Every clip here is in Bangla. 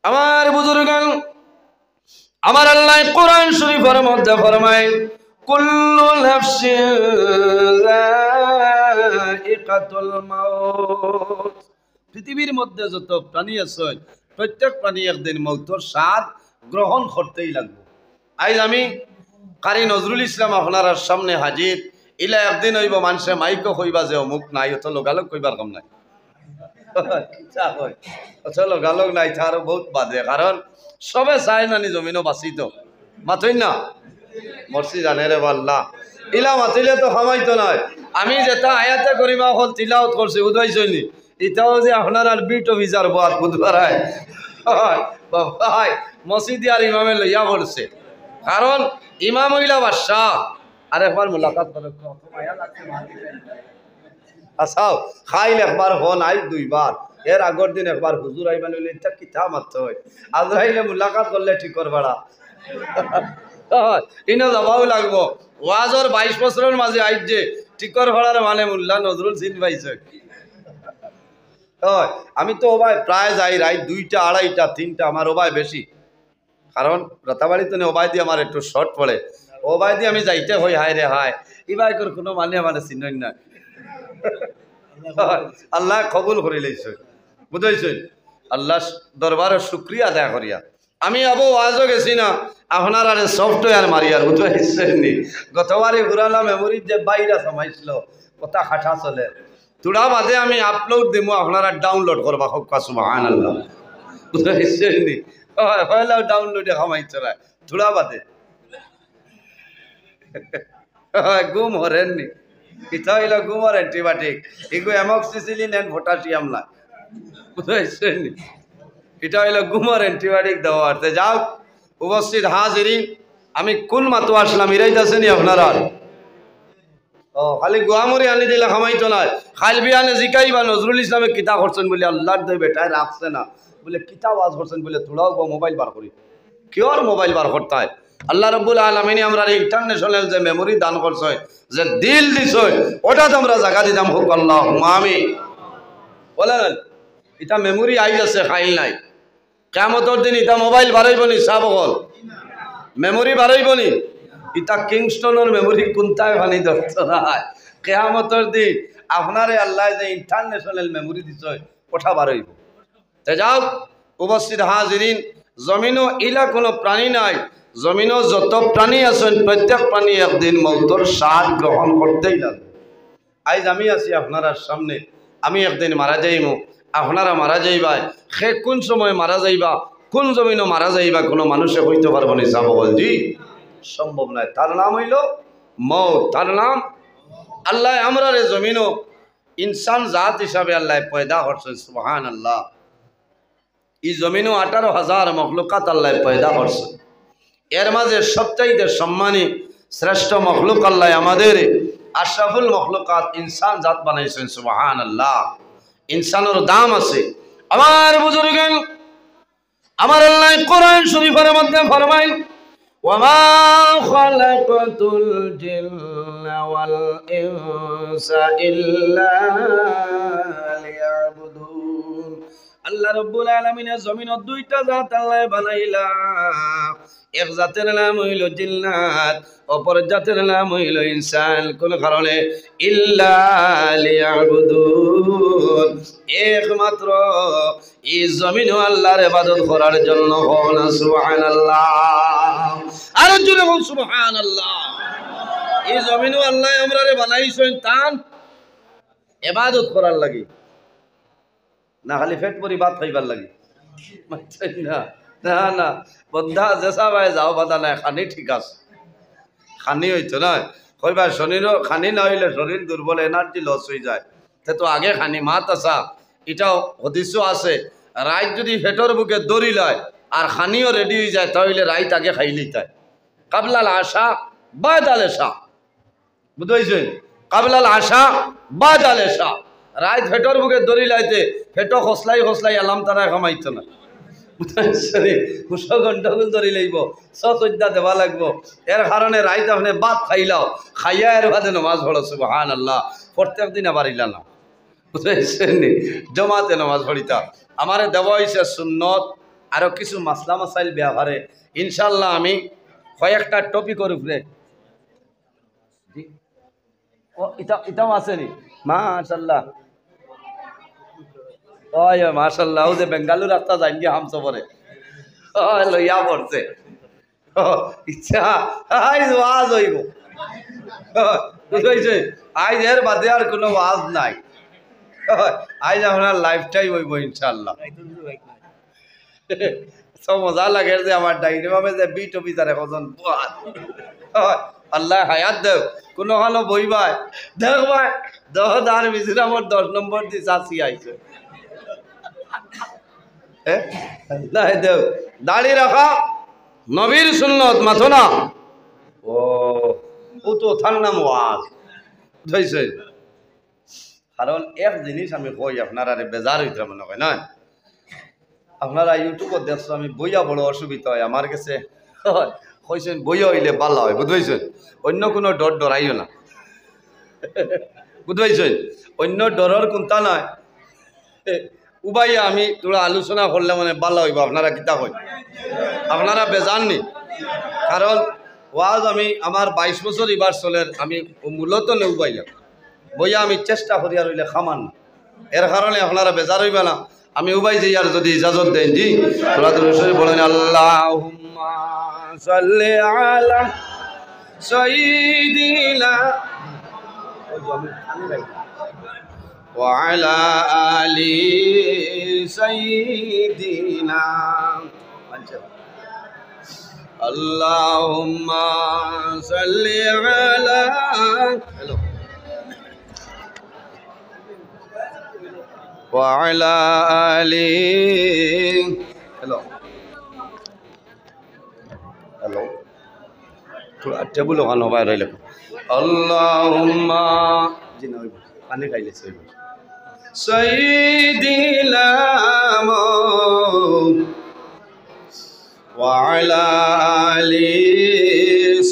আমার বুজুর্গান, আমার আল্লাহ কোরআন শরীফের মধ্যে ফরমায় কুল্লু নাফসিন যায়িকাতুল মাউত। পৃথিবীর মধ্যে যত প্রাণী আছে প্রত্যেক প্রাণী একদিন মৌতের স্বাদ গ্রহণ করতেই লাগবে। আজ আমি কারি নজরুল ইসলাম আপনার সামনে হাজির। ইলা একদিন হইব মানুষে মাইকো কইবা যে অমুক নাই, অত লোকালোক কইবার কম নাই। লোকালোক নাই তারও বহুত বাদে, কারণ সবে চায় নানি জমিনও বাঁচিত মাথই না মরছি জানে রে বাল্লা। ইলা মাতিলে তো খামাইতো নয়। আমি যেটা আয়াতে করিবা হল তিলাওত করছি বুঝাইছনি, এটাও যে আপনার আর বিট অফিসার বাদ বুধবার মসজিদে আর ইমামে লইয়া করছে, কারণ ইমাম হইলা বাদশাহ। আর একবার মুলাকাত করে আসাও খাইল একবার হন আই দুইবার, এর আগর দিন একবার হুজুর আইবান হইলে এটা কিতা মারতে হয়। আজরাইলে মুলাকাত করলে ঠিক করবাড়া ইনো যাবাও লাগবো। ওয়াজর 22 বছরের মাঝে আইজ যে টিকর ভাড়ার মানে মোল্লা নজরুল চিন পাইছে। আমি তো ওবায় প্রায় যাই রাত 2টা 2:30টা 3টা, আমার ওবায় বেশি, কারণ রাতাবাড়িতে ওবায় দিয়ে আমার একটু শর্ট পড়ে। ওবায় দিয়ে আমি যাইতে হই হায় রে হায়, ইবাই করে কোনো মানে মানে চিনই না। আল্লাহ কবুল করে লইছে বুঝাইছেন। আল্লাহ দরবারের শুক্রিয়া আদায় করিয়া আমি আবু আজও গেছি না আপনার আরে সফটওয়্যার মারিয়ার বুঝাইছেন নি। গতবারে ঘুরালা মেমোরির যে বাইরা সমাইছিল কথা খাটা চলে, তুড়া বাদে আমি আপলোড দিব, আপনারা ডাউনলোড করবা হোক সুবহানাল্লাহ বুঝাইছেন নি। হয়লাও ডাউনলোডে খামাইছ না তুড়া বাদে গুম হরেন নি। এটা হইল গুমর অ্যান্টিবায়োটিক, এগুলো অ্যামক্সিসিলিন এন্ড পটাশিয়াম না বুঝাইছেন নি। এটা হইল গুমর অ্যান্টিবায়োটিক দেওয়া আরতে। যাও উপস্থিত হাজিরিন, আমি কোন মাতো আসলাম ইরাইতেছেনি আপনারা? খালি গুয়ামরি আনি দিলে খামাইতো না, খাইল বিয়ানে জিকাইবা নজরুল ইসলামে কিতা করছেন বলে আল্লাহর দই বেটায় রাখছে না বলে কিতা ওয়াজ করছেন বলে তোলাও মোবাইল বার করি, কিওর মোবাইল বার করতে হয়। আল্লাহ রব্বুল আলামিন আমরা ইন্টারন্যাশনাল যে মেমোরি দান করছে, যে দিল দিছ, ওটা তো আমরা জায়গা দিতাম হোক আল্লাহুম্মা আমিন বলেন। এটা মেমোরি আইজ আছে, খাইল নাই। কিয়ামতের দিন এটা মোবাইল বাড়াইব নি? সাবগল মেমোরি বাড়াইব নি? এটা কিংস্টনের মেমোরি কোনটায় বানি দরকার। কিয়ামতের দিন আপনারে আল্লাহ যে ইন্টারন্যাশনাল মেমোরি দিছ ওটা বাড়াইব। তে যাও উপস্থিত হাজিরিন, জমিনও ইলা কোনো প্রাণী নাই, জমিনও যত প্রাণী আছেন প্রত্যেক প্রাণী একদিন মৌতের স্বাদ গ্রহণ করতেই লাগবে। আজ আমি আছি আপনার সামনে, আমি একদিন মারা যাইব, আপনারা মারা যাইবা। সে কোন সময় মারা যাইবা, কোন জমিনও মারা যাইবা কোনো মানুষে হইতে পারবো না। সাবগল জি সম্ভব নয়। তার নাম হইল মৌত, তার নাম আল্লাহ আমরা রে জমিনও ইনসান জাত হিসাবে আল্লাহ পয়দা করছেন সুবহানাল্লাহ। এই জমিনও 18,000 মখলুকাত আল্লাহ পয়দা করছেন। এর মাঝে সবচাইতে সম্মানী শ্রেষ্ঠ মখলুক আল্লাহ আমাদের আশরাফুল মখলুকাত ইনসান জাত বানাইছেন সুবহানাল্লাহ। ইনসানের দাম আছে। আমার বুজুর্গান, আমার আল্লাহ কোরআন শরীফের মধ্যে ফরমায় ওয়ামা খালাকাতুল জিন্না ওয়াল ইনসা ইল্লা লিয়াবুদুন। আল্লাহ রাব্বুল আলামিনের জমিনের 2টা জাত আল্লাহ বানাইলা। এক জাতের নাম হইল জিন্নাত, অপর জাতের নাম হইল ইনসান। কোন কারণে? ইল্লা লিয়াবুদুন, একমাত্র এই জমিনে আল্লাহর ইবাদত করার জন্য। হন সুবহানাল্লাহ, আর জোরে বল সুবহানাল্লাহ। এই জমিনে আল্লাহ আমরারে বানাইছেন তান ইবাদত করার লাগি, না খালি পেট ভরি ভাত খাইবার লাগি না। না না বন্ধা যেসা ভাই যাও বাধা নাই, খানি ঠিক আছে, খানি হইতো না কইবার শরীরও খানি না হইলে শরীর দুর্বল, এনার্জি লস হয়ে যায়। সে তো আগে খানি মাত আসা, এটাও হদিসও আছে। রাইত যদি পেটর বুকে দড়ি লয় আর খানিও রেডি হয়ে যায় তাহলে রাইত আগে খাইলেই তাই। কাবলাল আশা বাদ আল এশা, বুঝাইছেন? কাবলাল আশা বাদ আল এশা। রাইত পেটর বুকে দড়ি লাইতে পেটো খসলাই খসলাই আলাম তারা কামাইতো না, গন্ডগোল ধরি লাগব, সজ্জা দেওয়া লাগবো। এর কারণে রাইত আপনি বাদ খাইলাও, খাইয়া এর বাদে নমাজ পড়ো সুবহানাল্লাহ। প্রত্যেক দিন আবার ইলা না, বুঝাইছেন? জমাতে নমাজ পড়িতা আমারে দেওয়া হয়েছে সুন্নত আরো কিছু মাসলা মাসাইল ব্যাপারে ইনশাআল্লাহ আমি কয়েকটা টপিকের উপরে জি ও ইতাও আসেনি মাশাআল্লাহ ওই মাশাআল্লাহ ও যে বেঙ্গালুরু রাস্তা যাই গিয়ে হাম সফরে লইয়া পড়ছে ইচ্ছা আইজ ওয়াজ হইব বুঝাইছে আইজ এর বাদে আর কোনো ওয়াজ নাই আইজ আপনার লাইফটাই হইব ইনশাআল্লাহ সব মজা লাগে যে আমার ডাইনি ভাবে যে বিট অফিসারে কজন আল্লাহ হায়াত দেব কোনো হলো বই ভাই দেখ ভাই 10,000 মিজির আমার 10 নম্বর দি চাষি আইছে আল্লাহ দেব দাড়ি রাখা নবীর সুন্নত মাথো না ও তো থার নাম ওয়াজ বুঝাইছে কারণ এক জিনিস আমি কই আপনারা বেজার হইতে মনে হয় না আপনারা ইউটিউবত দেখছো আমি বইয়া বড় অসুবিধা হয় আমার কাছে কইছেন বইয়া হইলে ভালো হয় বুঝাইছেন অন্য কোনো ডর ডরাইও না বুঝাইছেন অন্য ডরর কোনটা নয় উবাইয়া আমি তোরা আলোচনা করলে মানে ভালো হইব আপনারা কিতা কই আপনারা বেজাননি কারণ ওয়াজ আমি আমার 22 বছর এবার চলের আমি মূলত নেউবাইয়া বইয়া আমি চেষ্টা করি আর হইলে খামান না এর কারণে আপনারা বেজার হইবে না আমি উবাই যাই আর যদি ইজাজত দেন জি তোরা তো রসুল বলেন আল্লাহুম্মা সাল্লি আলা সাইয়্যিদিনা ওয়া আলা আলি সাইয়্যিদিনা আল্লাহুম্মা সাল্লি আলা হ্যালো وعلى آله हेलो हेलो थोड़ा टेबल ओखान हबाय रहिले अल्लाहुम्मा जी ना पानी खाइले छै सय्यिदिना وعلى آله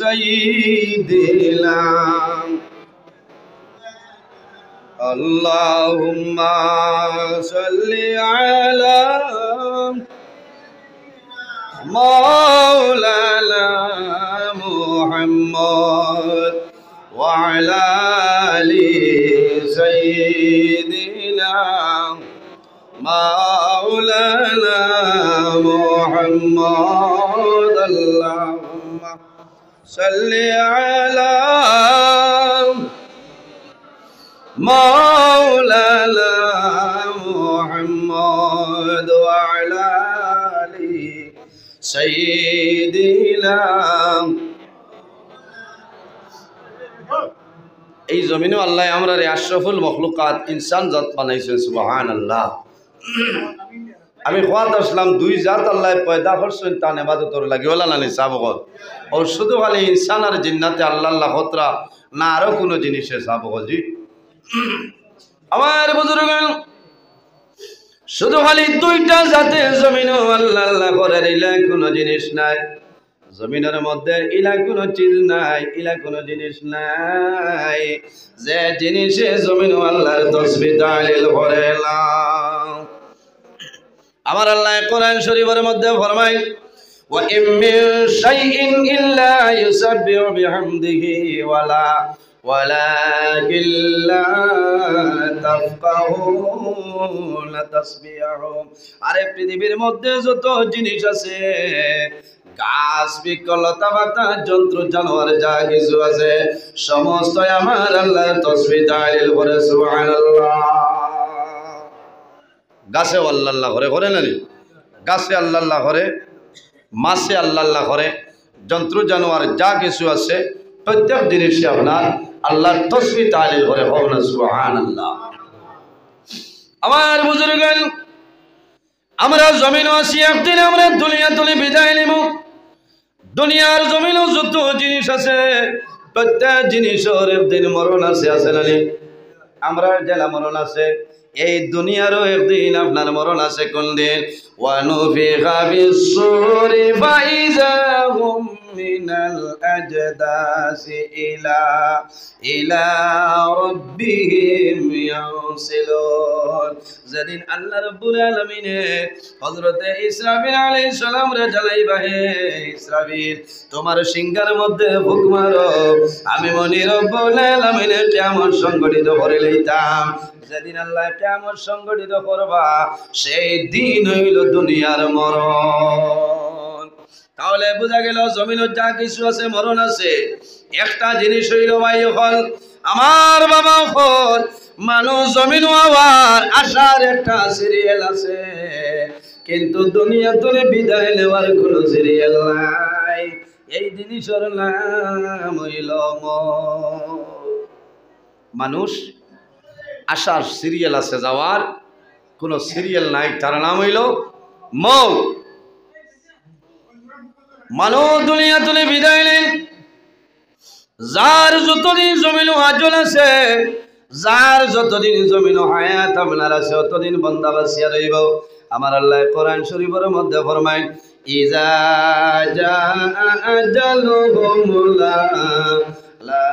سيدنا اللهم صل على مولانا محمد وعلى آل سيدنا مولانا محمد اللهم صل على مولانا محمد وعلى آل سيدنا এই জমিনে আল্লাহ আমরা আশরাফুল মখলুকাত ইনসান জাত বানাইছেন সুবহানাল্লাহ আমি খোয়াত আসলাম দুই জাত আল্লাহ পয়দা করছেন তান ইবাদতর লাগিওয়ালা নানি সাবগত ও শুধু খালি ইনসান আর জিন্নাতে আল্লাহ আল্লাহ খতরা না আরো কোনো জিনিসে সাবগত জি আমার বুজুর্গগণ শুধু খালি দুইটা জাতে জমিনও আল্লাহ আল্লাহ করার ইলা কোনো জিনিস নাই জমিনের মধ্যে ইলা কোনো চিজ নাই ইলা কোনো জিনিস নাই যে জিনিসে জমিন আল্লাহর তাসবিহ তাহলিল করে না আমার আল্লাহ কোরআন শরীফের মধ্যে ফরমায় ওয়া ইম মিন শাইইন ইল্লা ইউসাব্বিহু বিহামদিহি ওয়ালাকিন লা তাফকাহুনা তাসবিহাহুম আরে পৃথিবীর মধ্যে যত জিনিস আছে গাছ বিকলতা পাতা যন্ত্র জানোয়ার যা কিছু আছে সমস্ত আমার আল্লাহর তাসবিহ তাহলিল করে সুবহানাল্লাহ গাছে আল্লাহ আল্লাহ করে করে না গাছে আল্লাহ আল্লাহ করে মাছে আল্লাহ আল্লাহ করে যন্ত্র জানোয়ার যা কিছু আছে প্রত্যেক জিনিসে আপনার আল্লাহর তাসবিহ তাহলিল করে হোনা সুবহানাল্লাহ আমার বুজুর্গগণ আমরা জমিন আছি একদিন আমরা দুনিয়া তুলে বিদায় নিব দুনিয়ার জমিনও যত জিনিস আছে প্রত্যেক জিনিসের একদিন মরণ আছে না আমরা জেলা মরণ আছে এই দুনিয়ারও একদিন আপনার মরণ আছে কোন দিন ওয়ানুফিখা ফিস-সূরি ফাইযা হুম মিনাল আজদাসি ইলা রাব্বিহিম ইয়ানসিলুন। যেদিন আল্লাহ রাব্বুল আলামিনে হযরতে ইসরাফিল আলাইহিস সালাম রে জ্বালাইবা, হে ইসরাফিল তোমার সিংহার মধ্যে ফুঁক মারো, আমি মনি রব্বুল আলামিনের কিয়ামত সংগঠিত করে লইতাম। যেদিন আল্লাহ কিয়ামত সংগঠিত করবা সেই দিন হইল দুনিয়ার মরণ। তাহলে বোঝা গেল জমিনের যা কিছু আছে মরণ আছে। একটা জিনিস হইল ভাই হল আমার বাবা হল মানুষ জমিন হওয়ার আশার একটা সিরিয়াল আছে, কিন্তু দুনিয়া তুলে বিদায় নেওয়ার কোন সিরিয়াল নাই। এই জিনিসের নাম হইল মানুষ আশার সিরিয়াল আছে, যাওয়ার কোন সিরিয়াল নাই, তার নাম হইল মৌত। মানুষ দুনিয়া তুলে বিদায় নেই, যার যতদিন জমিন আজল আছে, যার যতদিন জমিন হায়াত আপনার আছে, ততদিন বান্দা বাঁচিয়া রইব। আমার আল্লাহ কোরআন শরীফের মধ্যে ফরমায় ইজা জাআ আজালুহুম লা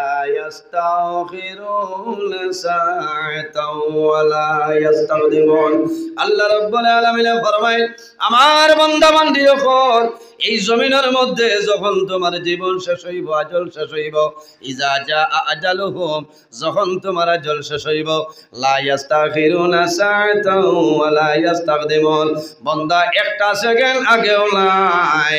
ইস্তাখিরুনা সাআতাও ওয়া লা ইস্তাকদিমুন। আল্লাহ রাব্বুল আলামিন ফরমায় আমার বান্দা বান্দি যখন এই জমিনের মধ্যে যখন তোমার জীবন শেষ হইব, আজল শেষ হইব, ইজা জাআ আজালুহুম যখন তোমার আজল শেষ হইব, লা ইস্তাখিরুনা সাআতাও ওয়া লা ইস্তাকদিমুন। বান্দা একটা সেকেন্ড আগেও নাই,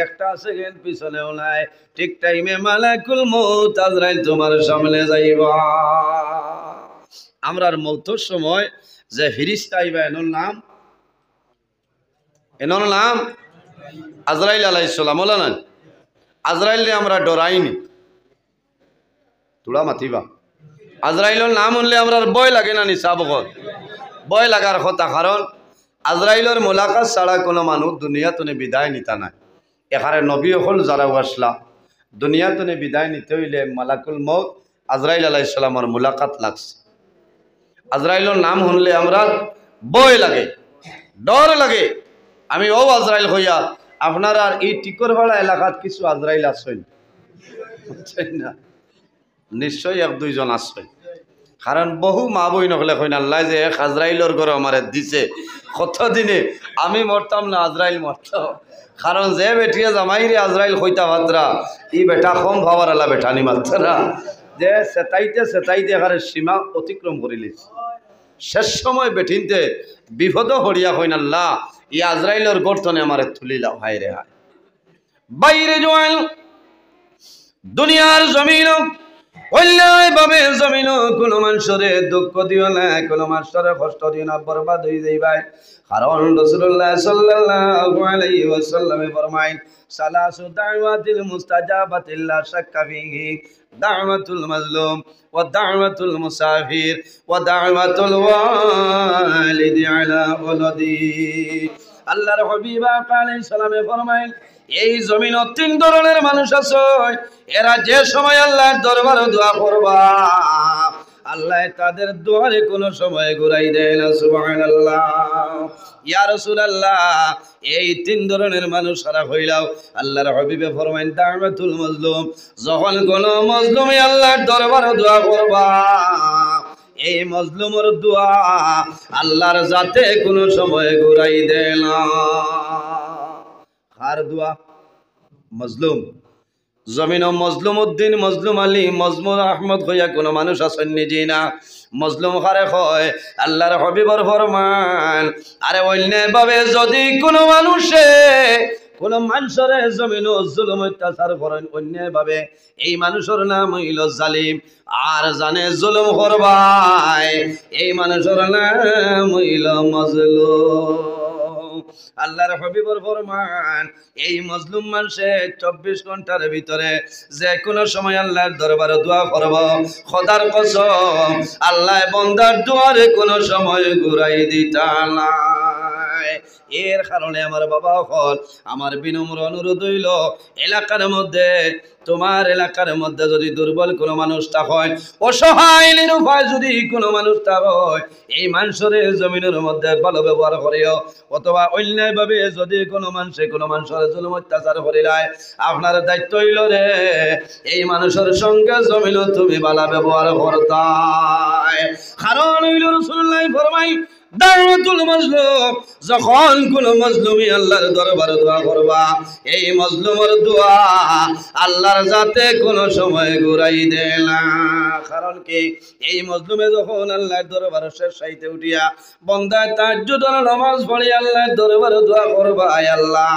একটা সেকেন্ড পিছনেও নাই, ঠিক টাইমে মালাকুল মউত আজরাইল তোমার সামনে যাইবা। আমরার মউতের সময় যে ফেরেশতা আইবা এনর নাম আজরাইল আলাইহিস সালাম। বলেন আজরাইলরে আমরা ডরাইনি, তোরা মাতিবা। আজরাইলের নাম শুনলে আমরা ভয় লাগে না? নিসাবকর ভয় লাগার কথা, কারণ আজরাইলের মোলাকাত ছাড়া কোনো মানুষ দুনিয়া তুনে বিদায় নিতা নাই। এখানে নবী হল যারা আসলা দুনিয়া তুনে বিদায় নিতে হইলে মালাকুল মউত আজরাইল আলাইহিস সালামের মোলাকাত লাগছে। আজরাইলের নাম শুনলে আমরা ভয় লাগে, ডর লাগে। আমি ও আজরাইল হইয়া আপনার আর এই টিকরপাড়া এলাকাত কিছু আজরাইল আসেন না? নিশ্চয়ই এক দুইজন আসবেন, কারণ বহু মা বই নকলে কইন আল্লাহ যে এক আজরাইলর ঘরে আমার দিছে, কতদিনে আমি মরতাম না আজরাইল মরত। কারণ যে বেটিয়া জামাইরে আজরাইল হইতা ভাতরা ই বেটা কম ভাবার আলা বেটা নি মাত্রা, যে সেতাইতে এখানে সীমা অতিক্রম করিলিস। শেষ সময় বেঠিনতে বিপদ হরিয়া হইন আল্লাহ ই আজরাইলের গর্তনে আমার তুলিলাম। হায় রে হায়, বাইরে জোয়াল দুনিয়ার জমিন অন্যায়ভাবে জমিন কোনো মানুষরে দুঃখ দিও না, কোনো মানুষরে কষ্ট দিও না, বরবাদ হয়ে যাইবাই। কারণ রাসূলুল্লাহ সাল্লাল্লাহু আলাইহি ওয়াসাল্লামে ফরমায় সালাসু দাওয়াতিল মুস্তাজাবাতিল লা শাক্কা ফিহি দাওয়াতুল মাজলুম ওয়া দাওয়াতুল মুসাফির ওয়া দাওয়াতুল ওয়ালিদি আলা ওয়ালাদি। আল্লাহর হাবিব আলাইহিস সালামে ফরমায় এই জমিন তিন ধরনের মানুষ আছে, এরা যে সময় আল্লাহর দরবারে দোয়া করবা আল্লাহ তাদের দোয়ারে কোনো সময় ঘুরাই দেয় না। সুবহানাল্লাহ। ইয়া রাসূলুল্লাহ এই তিন ধরনের মানুষ সারা হইলাও আল্লাহর হাবিবে ফরমায় দাওয়াতুল মাজলুম, যখন কোন মাজলুমে আল্লাহর দরবারে দোয়া করবা এই মাজলুমের দোয়া আল্লাহর জাতে কোনো সময় ঘুরাই দেয় না। কার দোয়া? মজলুম। জমিন মজলুম উদ্দিন, মজলুম আলী, মজমুর আহমদ হইয়া কোনো মানুষ আসেন নিজে না। মজলুম কারে হয়? আল্লাহর হাবিবর ফরমান আরে অন্যায়ভাবে যদি কোনো মানুষে কোন মানুষের জমিন জুলুম অত্যাচার করেন অন্যায়ভাবে, এই মানুষের নাম হইল জালিম। আর জানে জুলুম করবাই এই মানুষের নাম হইল মজলুম। আল্লাহর হাবিবর ফরমান এই মজলুম মানুষে 24 ঘন্টার ভিতরে যে কোনো সময় আল্লাহর দরবারে দোয়া করব, খোদার কসম আল্লাহ বান্দার দোয়ারে কোনো সময় ঘুরাই দিতা না। নাই। এর কারণে আমার বাবা হল আমার বিনম্র অনুরোধ হইল, এলাকার মধ্যে তোমার এলাকার মধ্যে যদি দুর্বল কোনো মানুষটা হয়, অসহায় নিরুপায় যদি কোনো মানুষটা হয়, এই মানুষের জমিনের মধ্যে ভালো ব্যবহার করিও, অথবা অন্যায়ভাবে যদি কোনো মানুষের জুলুম অত্যাচার করিলাই, আপনার দায়িত্ব হইল রে এই মানুষের সঙ্গে জমিন তুমি ভালো ব্যবহার করতাই। কারণ হইল রাসূলুল্লাহ ফরমাই দাওয়াতুল মাজলুম, যখন কোন মাজলুমি আল্লাহর দরবারে দোয়া করবা, এই মাজলুমের দোয়া আল্লাহর যাতে কোনো সময় ঘুরাই দেয় না। কারণ কি, এই মাজলুমে যখন আল্লাহর দরবারে শেষ সাইতে উঠিয়া বান্দা তাহাজ্জুদের নামাজ পড়ে আল্লাহর দরবারে দোয়া করবা, আয় আল্লাহ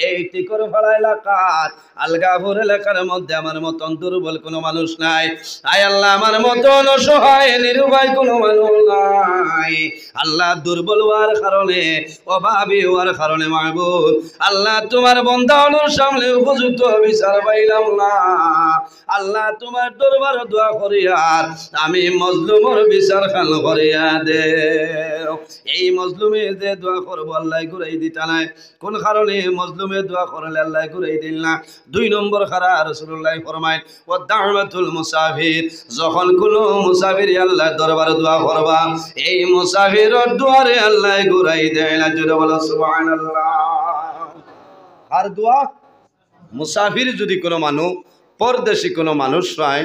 এই টিকর ফাড়া এলাকার আলগাপুর এলাকার মধ্যে আমার মতন দুর্বল কোনো মানুষ নাই, আয় আল্লাহ আমার মতন অসহায় নিরুপায় কোনো মানুষ নাই। আল্লাহ দুর্বল হওয়ার কারণে, অভাবী হওয়ার কারণে মাহবুব আল্লাহ তোমার বান্দার সামনে উপযুক্ত বিচার পাইলাম না। আল্লাহ তোমার দরবার দোয়া করিয়া আমি মজলুমের বিচার খান করিয়া দে। এই মজলুমে যে দোয়া করবো আল্লাহ ঘুরাই দিতা নাই। কোন কারণে মজলুমে দোয়া করলে আল্লাহ ঘুরাই দিল না? 2 নম্বর খারা রাসূলুল্লাহ ফরমায় ওয়া দাওয়াতুল মুসাফির, যখন কোন মুসাফির আল্লাহর দরবারে দোয়া করবা, এই মুসাফিরের দুয়ারে আল্লাহ ঘুরাই দেয় না। জোরে বলো সুবহানাল্লাহ। আর দোয়া মুসাফির যদি কোনো মানুষ পরদেশি কোনো মানুষ হয়,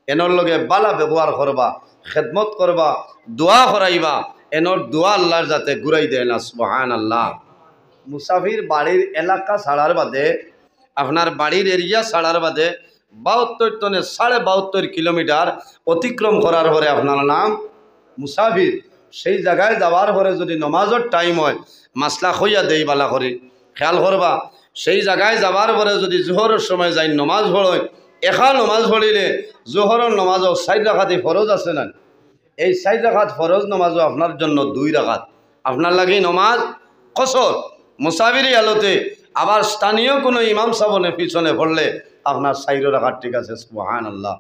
এনর লগে বালা ব্যবহার করবা, খেদমত করবা, দোয়া করাইবা, এনর দোয়া আল্লাহর যাতে ঘুরাই দেয় না। সুবহানাল্লাহ। মুসাফির বাড়ির এলাকা ছাড়ার বাদে, আপনার বাড়ির এরিয়া ছাড়ার বাদে 72 টনে 72.5 কিলোমিটার অতিক্রম করার পরে আপনার নাম মুসাফির। সেই জায়গায় যাওয়ার পরে যদি নমাজের টাইম হয়, মাসলা হইয়া দেই বালা করে খেয়াল করবা। সেই জায়গায় যাওয়ার পরে যদি জোহরের সময় যাই নমাজ পড়য়, একা নমাজ পড়িলে জোহরের নমাজও 4 রাকাতই ফরজ আছে না? এই 4 রাকাত ফরজ নমাজও আপনার জন্য 2 রাকাত, আপনার লাগে নমাজ কসর। মুসাফিরি আলোতে আবার স্থানীয় কোনো ইমাম সাবনে পিছনে পড়লে আপনার 4 রাকাত ঠিক আছে। সুবহানাল্লাহ।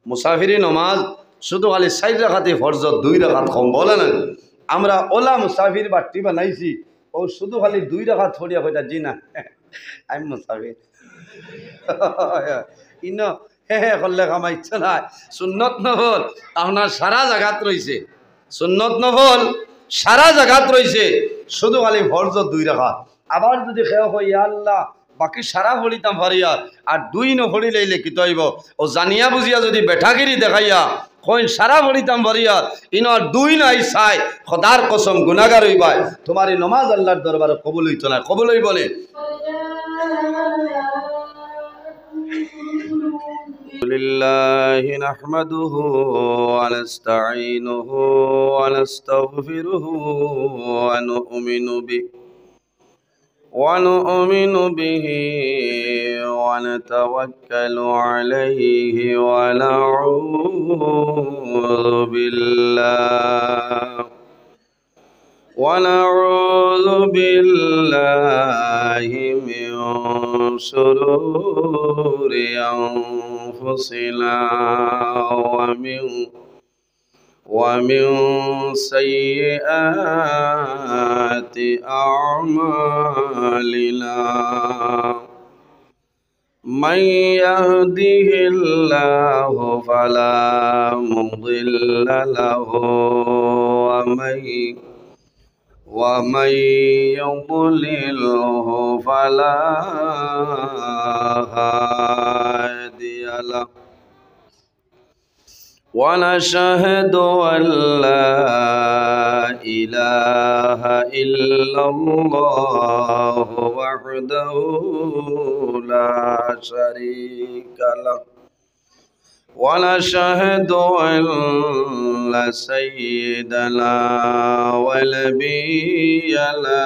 মুসাফিরি নমাজ শুধু খালি 4 রাকাতই ফরজ, 2 রাকাত কম বলে না। আমরা ওলা মুসাফির বাট্টি বানাইছি, ও শুধু খালি 2 রাকাত পড়িয়া কইতা জি না আমি মুসাফির ইন হে হে করলে কামাইছে না। সুন্নত নফল আপনার সারা জায়গাত রয়েছে, সুন্নত নফল সারা জায়গাত রয়েছে, শুধু খালি ফরজ 2 রাকাত। আবার যদি খেয়ে হয় আল্লাহ বাকি সারা ফড়িতাম ফারিয়া আর 2 নফড়ি লাইলে কি তৈব, ও জানিয়া বুঝিয়া যদি বেঠাগিরি দেখাইয়া কইন সারা ফড়িতাম ফারিয়া ইনর 2 নাই চাই, খোদার কসম গুনাহগার হইবাই, তোমার এই নমাজ আল্লাহর দরবারে কবুল হইতো না। কবুল হই বলে লিল্লাহি নাহমাদুহু ওয়া নাস্তাঈনুহু ওয়া নাস্তাগফিরুহু ওয়া নু'মিনু বিহি ওয়া নাতাওয়াক্কালু আলাইহি ওয়া না'উযু বিল্লাহি মিন শুরুরি আনফুসিনা ومن سيئات أعمالنا، من يهده الله فلا مضل له ومن يضلله فلا هادي له، ونشهد أن لا إله إلا الله وحده لا شريك له، ونشهد أن سيدنا ونبينا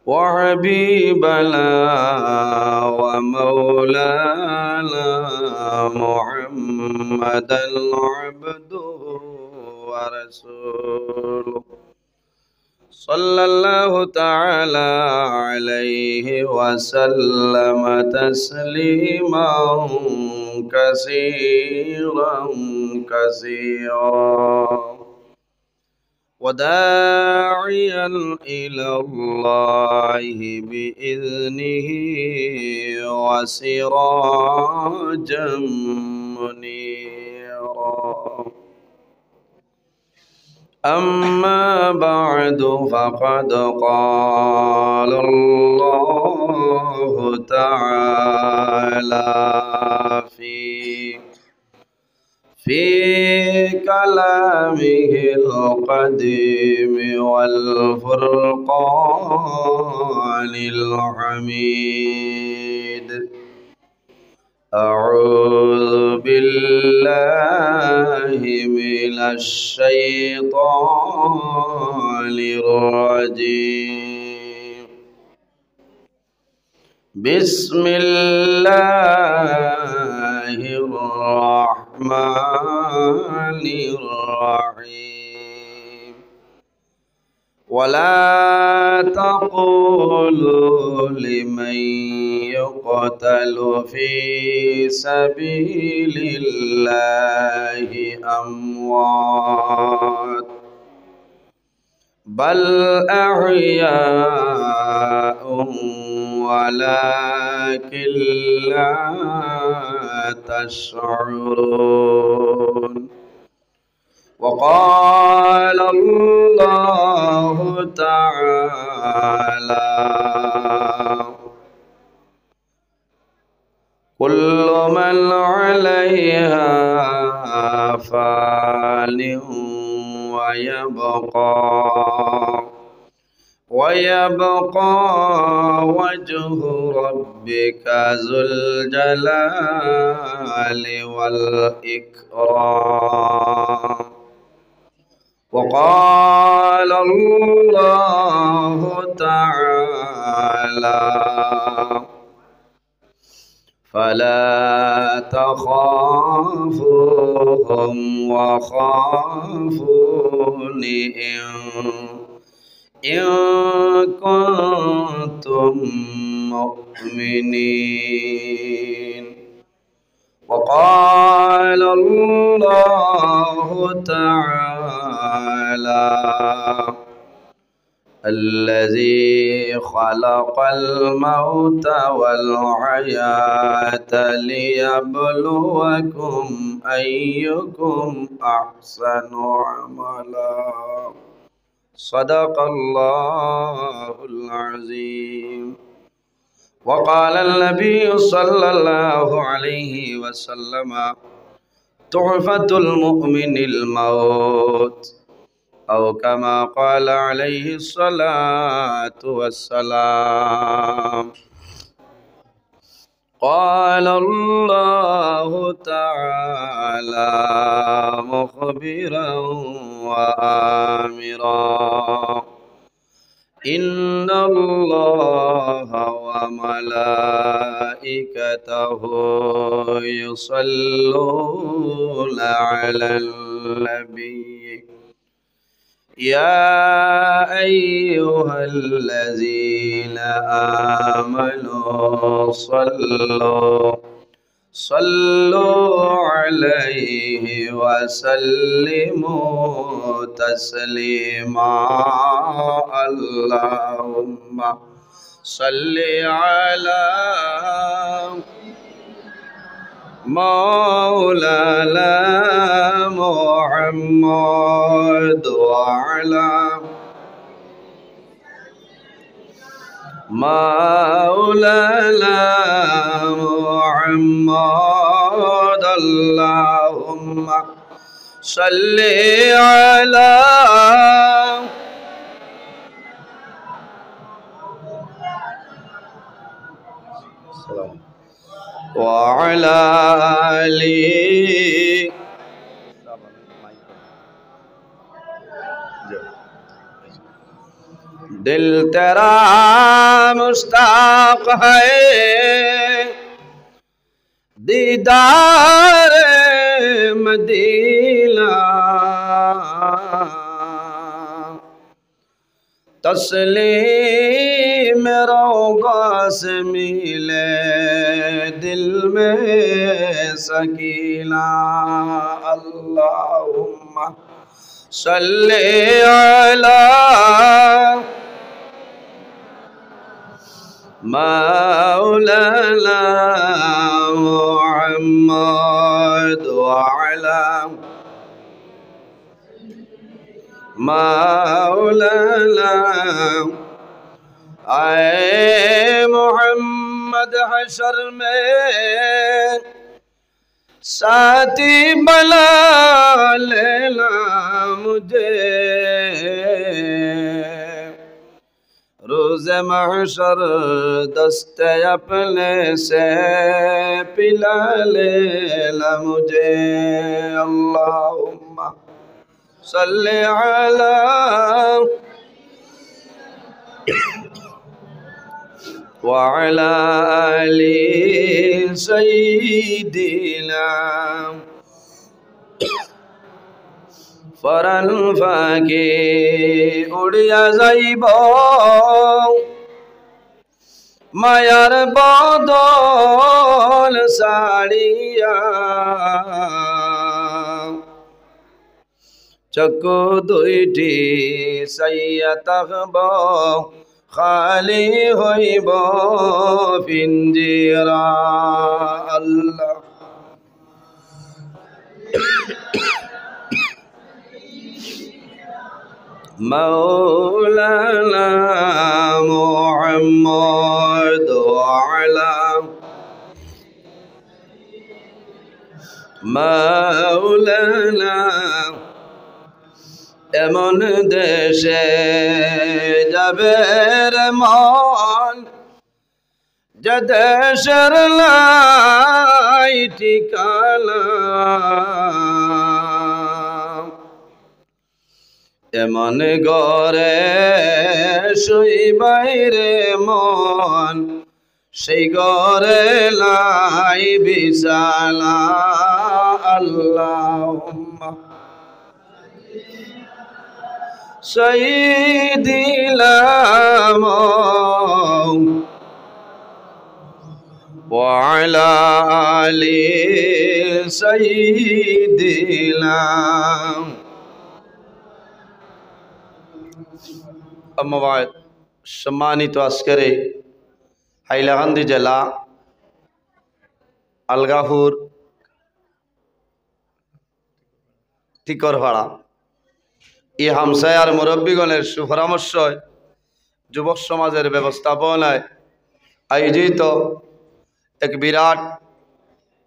وحبيبنا ومولانا محمدا عبده ورسوله، صلى الله تعالى عليه وسلم تسليما كثيرا كثيرا وداعيا إلى الله بإذنه وسراجا منيرا أما بعد فقد قال الله تعالى في كلامه القديم والفرقان الحميد أعوذ بالله من الشيطان الرجيم بسم الله الرحمن الرحيم ولا تقولوا لمن يقتل في سبيل الله أموات بل أحياء ولكن لا تشعرون وقال الله تعالى كل من عليها فان ويبقى وجه ربك ذو الجلال والإكرام وقال الله تعالى فلا تخافوهم وخافون إن كنتم مؤمنين وقال الله تعالى الذي خلق الموت والحياة ليبلوكم أيكم أحسن عملا صدق الله العظيم وقال النبي صلى الله عليه وسلم تحفة المؤمن الموت أو كما قال عليه الصلاة والسلام قال الله تعالى مخبرا وآمرا إن الله وملائكته يصلون على النبي يا أيها الذين آمنوا صلوا عليه وسلموا تسليما اللهم صل على مولانا محمد وعلى مولانا محمد اللهم صل على وعلى آله दिल तेरा मुश्ताक है दीदार मदीना तस्लीम रोगा से मिले दिल में सकीना अल्लाहुम्मा सल्ले अला मौलाना मुहम्मद व अला मौलाना आए मोहम्मद हशर में साथी बना लेना मुझे रोज़ महशर दस्ते अपने से पिला लेना मुझे अल्लाहुम्मा सल्ली अला वअला आलि सय्यिदिना फरन फाके उड़िया जाइब मायार बदल साड़िया चक्कु दुइटी साइया तकब खाली होइब पिंजरा अल्लाह मौलाना मुहम्मद व अला मौलाना एमन देशे जाबे रे मन जे देशेर लाई ठिकाना एमन घरे शुइबाई रे मन সেই ঘরে লাই বিছানা আল্লাহুম্মা সাইয়্যিদিনা ওয়া আলা আলি সাইয়্যিদিনা अम्मा बाद सम्मानित आस्करे हाइलाकांदी जला अलगापुर टिकरपाड़ा ये हामसायार मुरब्बीगणेर सुपरामर्शय युवक समाजेर व्यवस्थापनाय आयोजित एक विराट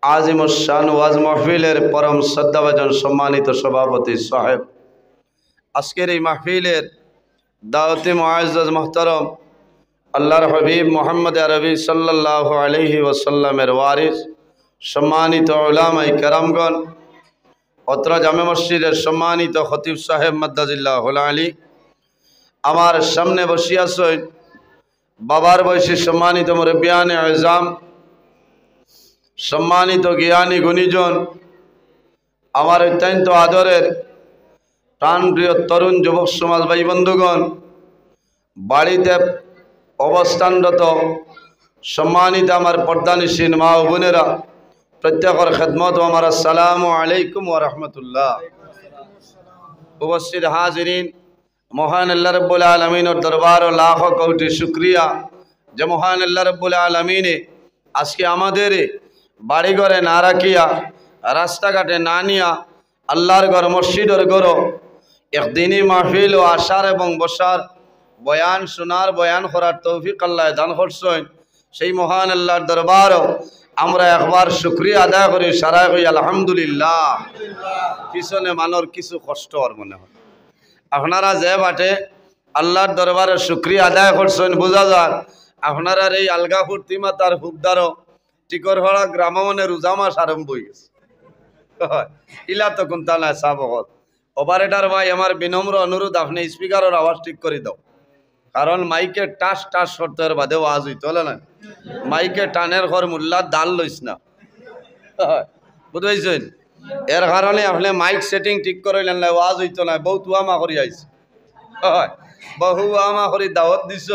आजिमुशान वाज महफिलेर परम श्रद्धाभाजन सम्मानित सभापति साहेब आजकेर এই महफिलेर दावती मुआज़्ज़ज़ मोहतरम अल्लाहर हबीब मोहम्मद अरबी सल्लल्लाहु अलैहि वसल्लमेर वारिस सम्मानित उलामाए केरामगण अत्र जामे मस्जिदेर सम्मानित खतीब साहेब मद्दाजिल्लाहुल आली आमार सामने बसिया आছেন बाबार बयसी सम्मानित मुरब्बियाने आज़ाम सम्मानित ज्ञानी गुणीजन आमार अत्यंत आदरेर प्राण प्रिय तरुण युवक समाज भाई बंधुगण बाड़ीते अवस्थानरत सम्मानित आमार पर्दानिशीन मा ओ बोनेरा प्रत्येकर खिदमत व आमार अस्सलामु आलैकुम व रहमतुल्लाह उपस्थित हाजिरीन महान अल्लाह रब्बुल आलमीनेर दरबार लाख कोटी शुक्रिया जे महान अल्लाह रब्बुल आलमीने आज के आमादेर बाड़ी घरे ना राखिया रास्ता घाटे ना निया अल्लाहर घर मस्जिदेर घर एक दिनी महफिल व आशार एवं बसार बयान सुनार बयान करार तौफिक अल्लाह दान करছেন সেই महान अल्लाहर दरबार আমরা একবার শুকরিয়া আদায় করি সারা কই আলহামদুলিল্লাহ পিছনে মানর কিছু কষ্ট আর মনে হয় আপনারা যে বাটে আল্লাহর দরবারে শুকরিয়া আদায় করছেন বোঝা যায় আপনারা এই আলগাপুর তিমাতার হুবদারো টিকরপাড়া গ্রাম মনে রোজা মাস আরম্ভ হয়ে গেছে ইলা তো কোনটা না সাবকত অপারেটর ভাই আমার বিনম্র অনুরোধ আপনি স্পিকারের আওয়াজ ঠিক করে দাও কারণ মাইকে টাস টাস শর্তের বাদে আওয়াজ হইতো না মাইকে টানের ঘর মোল্লা দাল লইস না বুঝাইছেন এর কারণে আপনি মাইক সেটিং ঠিক করাইলেন না আওয়াজ হইতো না বহুত ওয়ামা করি আইছে বহু ওয়ামা করি দাওয়াত দিছ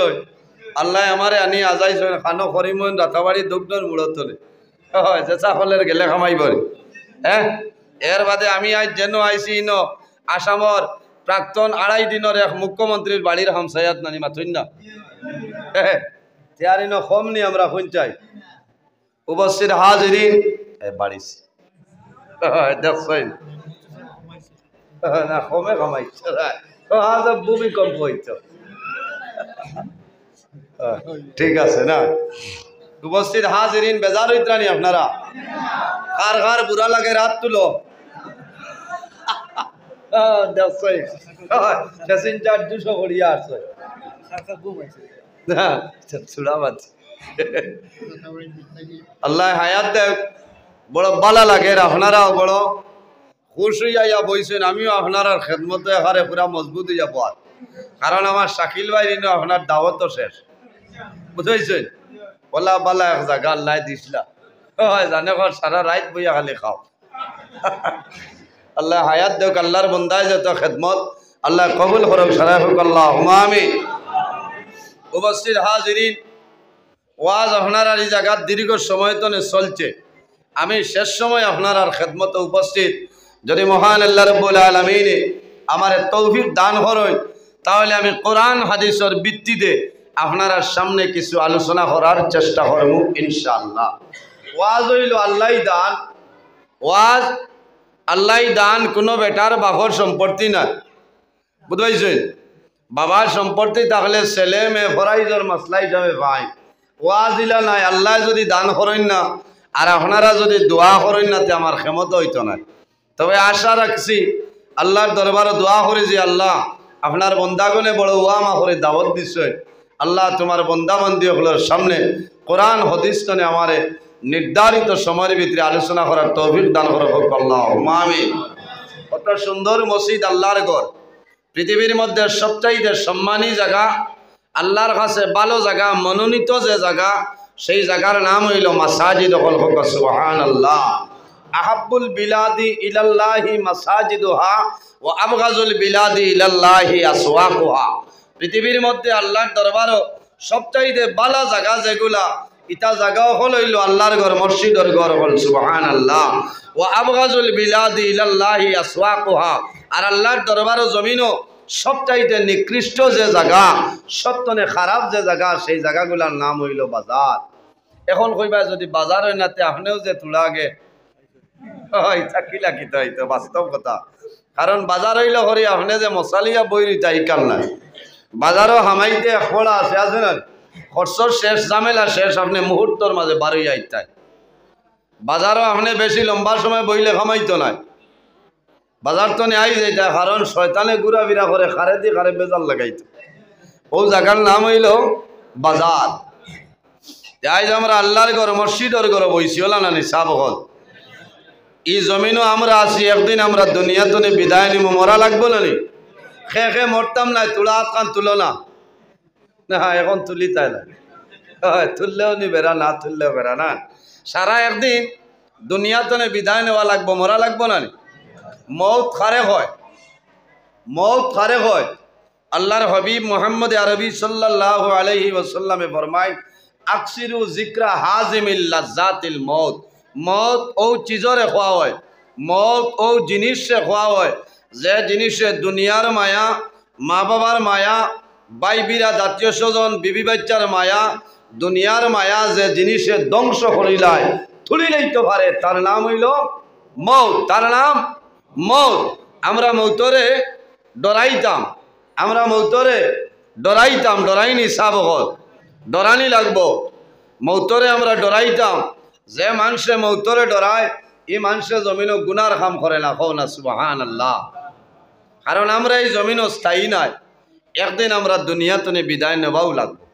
আল্লাহ আমারে আনি আজাইছেন খানো করিমন রাতাবাড়ি দুগ্ধর মুড়ত তোলে চেঁচা হলের গেলে খামাইব হ্যাঁ। এর বাদে আমি আজ যেন আইসি ন আসামর প্রাক্তন 2.5 দিনের এক মুখ্যমন্ত্রীর বাড়ির হামসায়াত নানি মাথুন না তেয়ারি ন কম নি আমরা শুনচাই উপস্থিত হাজিরিন বাড়িছে দেখছেন না কমে কমাইছে ভূমিকম্প হইত ঠিক আছে না। উপস্থিত হাজিরিন বেজার হইতানি আপনারা কার কার বুড়া লাগে রাত তুলো দেখছেন 200 করিয়া আসছে আল্লাহ হায়াত দেখ বড় বালা লাগে আপনারাও বড় খুশ হইয়া বইছেন। আমিও আপনার খেদমতে হারে পুরা মজবুত হইয়া পার কারণ আমার শাকিল ভাই আপনার দাওয়াত শেষ বুঝাইছেন বলা বালা এক জায়গা আল্লাহ দিসলা জানে সারা রাত বইয়া খালি খাও আল্লাহ হায়াত দেখ আল্লাহর বন্দায় যত খেদমত আল্লাহ কবুল করুক সারা হোক আল্লাহ আমিন। উপস্থিত হাজিরিন ওয়াজ আপনার এই জায়গা দীর্ঘ সময় তো চলছে। আমি শেষ সময় আপনার খেদমতে উপস্থিত যদি মহান আল্লাহ রাব্বুল আলামিন আমার তৌফিক দান করেন তাহলে আমি কোরআন হাদিসের ভিত্তিতে আপনার সামনে কিছু আলোচনা করার চেষ্টা করব ইনশাআল্লাহ। ওয়াজ হইল আল্লাহই দান, ওয়াজ আল্লাহই দান, কোনো বেটার বাপর সম্পত্তি না বুঝাইছেন। বাবার সম্পত্তি থাকলে ছেলে মেয়ে ফরাইজর মাসলা হিসাবে পাই, ওয়াজ দিলা নাই আল্লাহ যদি দান করেন না আর আপনারা যদি দোয়া করেন না আমার ক্ষমতা হইতো না। তবে আশা রাখছি আল্লাহর দরবারে দোয়া করি যে আল্লাহ আপনার বন্দাগণে বড় ওয়ামা করে দাওয়াত দিচ্ছে, আল্লাহ তোমার বন্দাবন্দি হলোর সামনে কোরআন হাদিস তনে আমারে নির্ধারিত সময়ের ভিতরে আলোচনা করার তৌফিক দান করো আল্লাহ আমিন। কত সুন্দর মসজিদ আল্লাহর ঘর, পৃথিবীর মধ্যে সবচাইতে সম্মানী জায়গা, আল্লাহর কাছে ভালো জায়গা, মনোনীত যে জায়গা সেই জায়গার নাম হইল মাসাজিদ। সুবহানাল্লাহ। আহাব্বুল বিলাদি ইলাল্লাহি মাসাজিদুহা ওয়া আবগাজুল বিলাদি ইলাল্লাহি আসওয়াকুহা। পৃথিবীর মধ্যে আল্লাহর দরবারও সবচাইতে ভালো জায়গা যেগুলা ইটা জায়গাও হল হইল আল্লাহর ঘর, মসজিদের ঘর হল। সুবহানাল্লাহ। ওয়া আবগাজুল বিলাদি ইলাল্লাহি আসওয়াকুহা। আর আল্লাহর দরবারও জমিনও সবচাইতে নিকৃষ্ট যে জায়গা, সত্যনে খারাপ যে জায়গা, সেই জায়গাগুলোর নাম হইল বাজার। এখন কইবা যদি বাজার হয় না আপনিও যে তুলাগে হইতো বাস্তব কথা। কারণ বাজার হইলে হরি আপনি যে মশালিয়া বই নিতে ইকাল নাই, বাজারও হামাইতে খোলা আছে না, খরচর শেষ ঝামেলা শেষ, আপনি মুহূর্তর মাঝে বারোই আইতায়। বাজারও আপনি বেশি লম্বা সময় বইলে খামাইতো নাই, বাজার তো নেই যাইতা, কারণ শয়তানে ঘুরা ফিরা করে খারে দিয়ে খারে বেজার লাগাইতো। ও জায়গার নাম হইল বাজার। আজ আমরা আল্লাহর ঘর মসজিদের ঘর বইছি হলা না নিসাব হল। এই জমিনও আমরা আছি, একদিন আমরা দুনিয়া তো বিদায় নিব, মরা লাগবো না নি? খে মরতাম না, তুলা হাত কান তুলো না, এখন তুলি তাই না, তুললেও নি বেড়া, না তুললেও বেড়া না। সারা একদিন দুনিয়া তো বিদায় নেওয়া লাগবো, মরা লাগবো না নি? মৌত খারে হয়, মৌত খারে হয়। আল্লাহর হবিব মোহাম্মদ আরবি সাল্লাল্লাহু আলাইহি ওয়াসাল্লামে ফরমায় আকসিরু যিকরা হাজিমিল লাজ্জাতিল মৌত। মৌত ও চিজরে খোয়া হয়, মৌত ও জিনিসে খোয়া হয় যে জিনিসে দুনিয়ার মায়া, মা বাবার মায়া, বাই বিরা জাতীয় স্বজন বিবি বাচ্চার মায়া, দুনিয়ার মায়া যে জিনিসে ধ্বংস করিলায় তুলিলেই তো পারে, তার নাম হইল মৌত, তার নাম মৌত। আমরা মৌতরে ডরাইতাম, আমরা মৌতরে ডরাইতাম, ডরাইনি সাবকত, ডরানি লাগবো। মৌতরে আমরা ডরাইতাম, যে মানুষে মৌতরে ডরায় এই মানুষে জমিনও গুনার কাম করে না, কও না সুবহানাল্লাহ। কারণ আমরা এই জমিনও স্থায়ী নাই, একদিন আমরা দুনিয়া তো বিদায় নেবাও লাগবো।